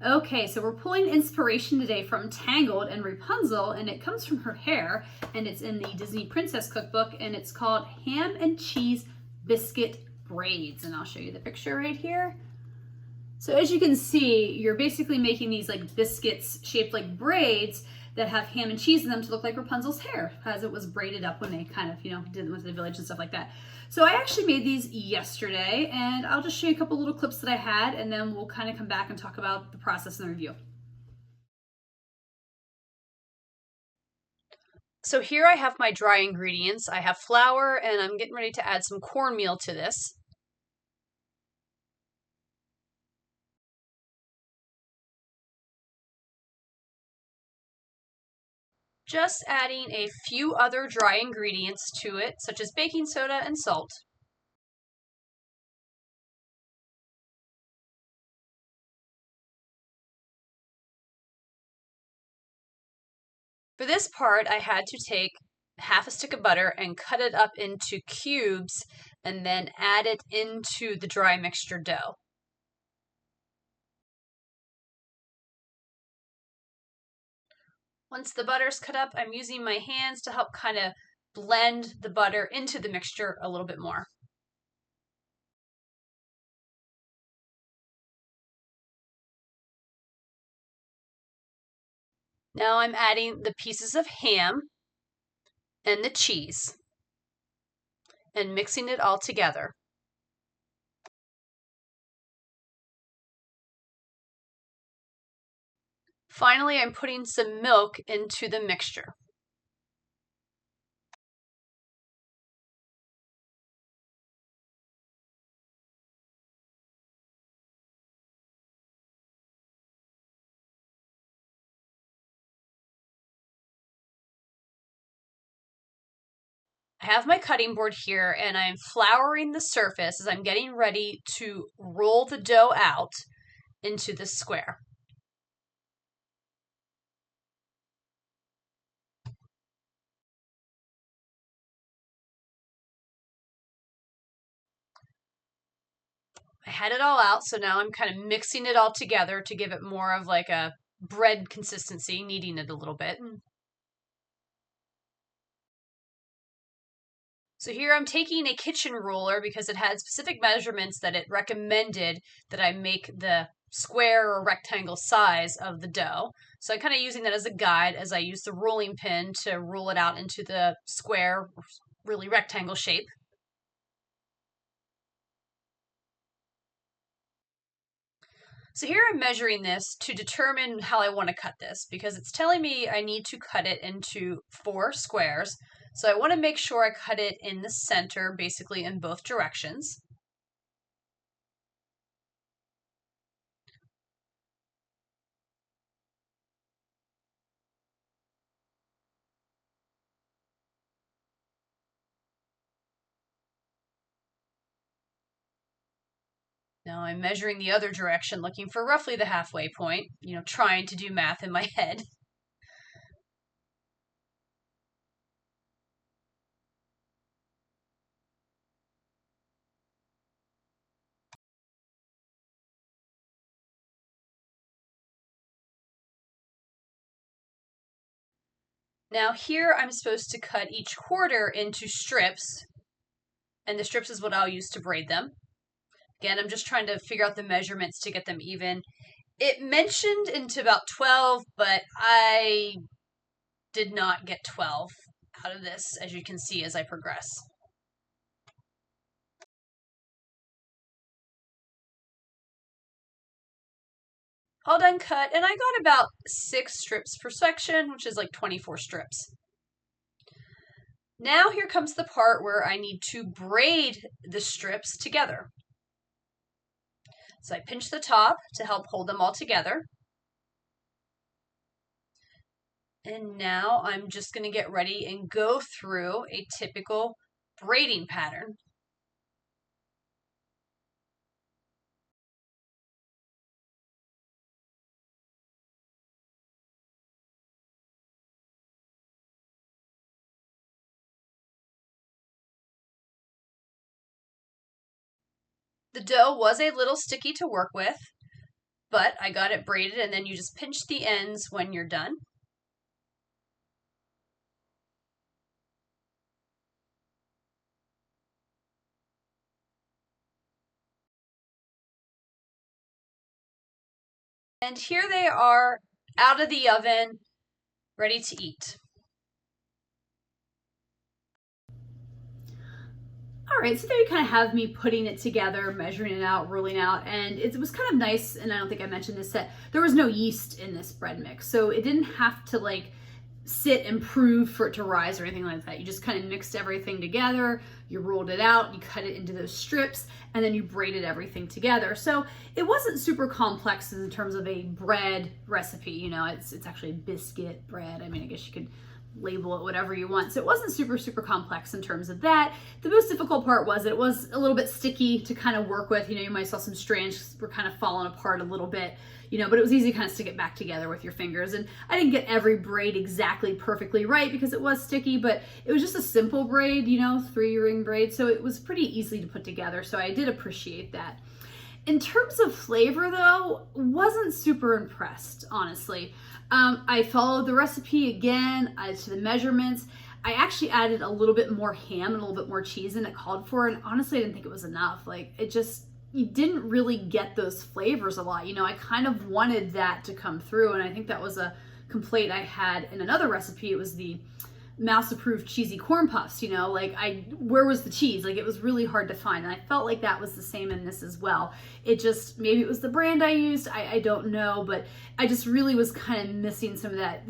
Okay, so we're pulling inspiration today from Tangled and Rapunzel, and it comes from her hair, and it's in the Disney Princess Cookbook, and it's called Ham and Cheese Biscuit Braids. And I'll show you the picture right here. So as you can see, you're basically making these like biscuits shaped like braids that have ham and cheese in them to look like Rapunzel's hair, as it was braided up when they kind of, did it with the village and stuff like that. So I actually made these yesterday, and I'll just show you a couple little clips that I had, and then we'll kind of come back and talk about the process and the review. So here I have my dry ingredients. I have flour, and I'm getting ready to add some cornmeal to this. Just adding a few other dry ingredients to it, such as baking soda and salt. For this part, I had to take half a stick of butter and cut it up into cubes and then add it into the dry mixture dough. Once the butter's cut up, I'm using my hands to help kind of blend the butter into the mixture a little bit more. Now I'm adding the pieces of ham and the cheese and mixing it all together. Finally, I'm putting some milk into the mixture. I have my cutting board here and I'm flouring the surface as I'm getting ready to roll the dough out into the square. I had it all out, so now I'm kind of mixing it all together to give it more of like a bread consistency, kneading it a little bit. So here I'm taking a kitchen ruler because it had specific measurements that it recommended that I make the square or rectangle size of the dough. So I'm kind of using that as a guide as I use the rolling pin to roll it out into the square, really rectangle shape. So here I'm measuring this to determine how I want to cut this because it's telling me I need to cut it into 4 squares. So I want to make sure I cut it in the center, basically in both directions. Now I'm measuring the other direction, looking for roughly the halfway point, trying to do math in my head. Now here I'm supposed to cut each quarter into strips, and the strips is what I'll use to braid them. Again, I'm just trying to figure out the measurements to get them even. It mentioned into about 12, but I did not get 12 out of this, as you can see as I progress. All done cut, and I got about 6 strips per section, which is like 24 strips. Now here comes the part where I need to braid the strips together. So I pinch the top to help hold them all together. And now I'm just going to get ready and go through a typical braiding pattern. The dough was a little sticky to work with, but I got it braided, and then you just pinch the ends when you're done. And here they are out of the oven, ready to eat. All right, so there you kind of have me putting it together, measuring it out, ruling out, and it was kind of nice, and I don't think I mentioned this, that there was no yeast in this bread mix, so it didn't have to like sit and prove for it to rise or anything like that. You just kind of mixed everything together, you rolled it out, you cut it into those strips, and then you braided everything together. So it wasn't super complex in terms of a bread recipe. You know, it's actually a biscuit bread. I mean, I guess you could label it whatever you want. So it wasn't super complex in terms of that. The most difficult part was it was a little bit sticky to kind of work with. You know, you might saw some strands were kind of falling apart a little bit, you know, but it was easy to kind of stick it back together with your fingers. And I didn't get every braid exactly perfectly right because it was sticky, but it was just a simple braid, you know, 3-ring braid. So it was pretty easy to put together. So I did appreciate that. In terms of flavor though, wasn't super impressed, honestly. I followed the recipe again to the measurements. I actually added a little bit more ham and a little bit more cheese than it called for, and honestly I didn't think it was enough. Like, it just, you didn't really get those flavors a lot. You know, I kind of wanted that to come through, and I think that was a complaint I had in another recipe. It was the mouse approved cheesy corn puffs, you know, like where was the cheese? Like, it was really hard to find, and I felt like that was the same in this as well. It just, maybe it was the brand I used, I don't know, but I just really was kind of missing some of that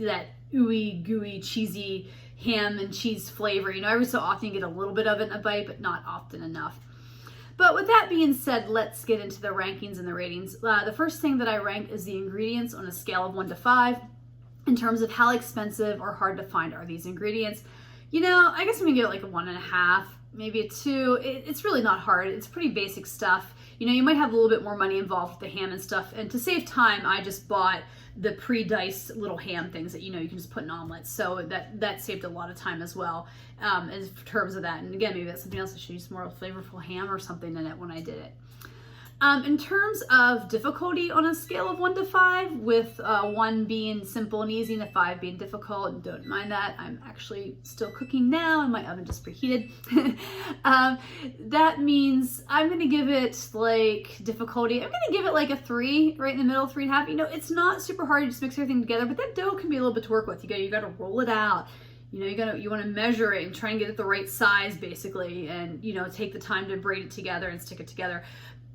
ooey gooey cheesy ham and cheese flavor. You know, every so often you get a little bit of it in a bite, but not often enough. But with that being said, let's get into the rankings and the ratings. The first thing that I rank is the ingredients on a scale of 1 to 5. In terms of how expensive or hard to find are these ingredients. You know, I guess I'm gonna give it like a 1.5, maybe a 2. It's really not hard. It's pretty basic stuff. You know, you might have a little bit more money involved with the ham and stuff. And to save time, I just bought the pre-diced little ham things that, you know, you can just put in omelets. So that saved a lot of time as well, in terms of that. And again, maybe that's something else. I should use more flavorful ham or something in it when I did it. In terms of difficulty on a scale of 1 to 5, with 1 being simple and easy and a 5 being difficult, don't mind that. I'm actually still cooking now and my oven just preheated. That means I'm going to give it like difficulty. I'm going to give it like a 3, right in the middle, 3.5. You know, it's not super hard to just mix everything together, but that dough can be a little bit to work with. You got to roll it out. You know, you want to measure it and try and get it the right size, basically, and, you know, take the time to braid it together and stick it together.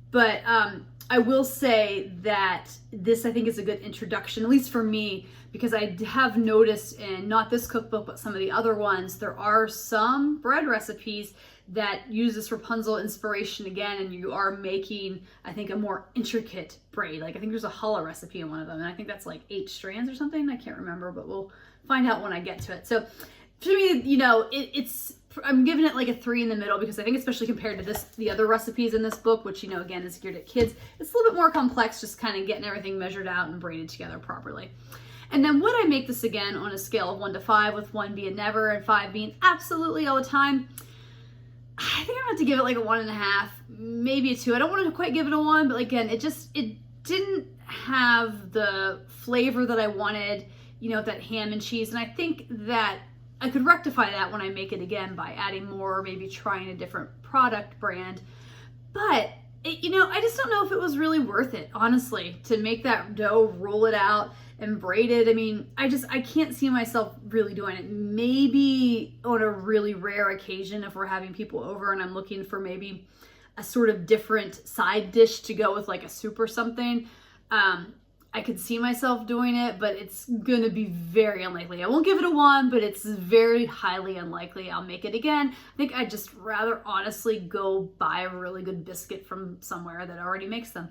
But I will say that this, I think, is a good introduction, at least for me, because I have noticed in not this cookbook, but some of the other ones, there are some bread recipes that use this Rapunzel inspiration again, and you are making, I think, a more intricate braid. Like, I think there's a challah recipe in one of them, and I think that's like 8 strands or something. I can't remember, but we'll find out when I get to it. So for me, you know, I'm giving it like a 3 in the middle, because I think, especially compared to the other recipes in this book, which, you know, again, is geared at kids, it's a little bit more complex, just kind of getting everything measured out and braided together properly. And then would I make this again on a scale of 1 to 5, with 1 being never and 5 being absolutely all the time? I think I'm gonna have to give it like a 1.5, maybe a 2. I don't want to quite give it a 1, but again, it didn't have the flavor that I wanted, you know, that ham and cheese. And I think that I could rectify that when I make it again by adding more, maybe trying a different product brand. But you know, I just don't know if it was really worth it, honestly, to make that dough, roll it out, and braid it. I mean, I can't see myself really doing it. Maybe on a really rare occasion, if we're having people over and I'm looking for maybe a sort of different side dish to go with, like a soup or something. I could see myself doing it, but it's going to be very unlikely. I won't give it a 1, but it's very highly unlikely I'll make it again. I think I'd just rather honestly go buy a really good biscuit from somewhere that already makes them.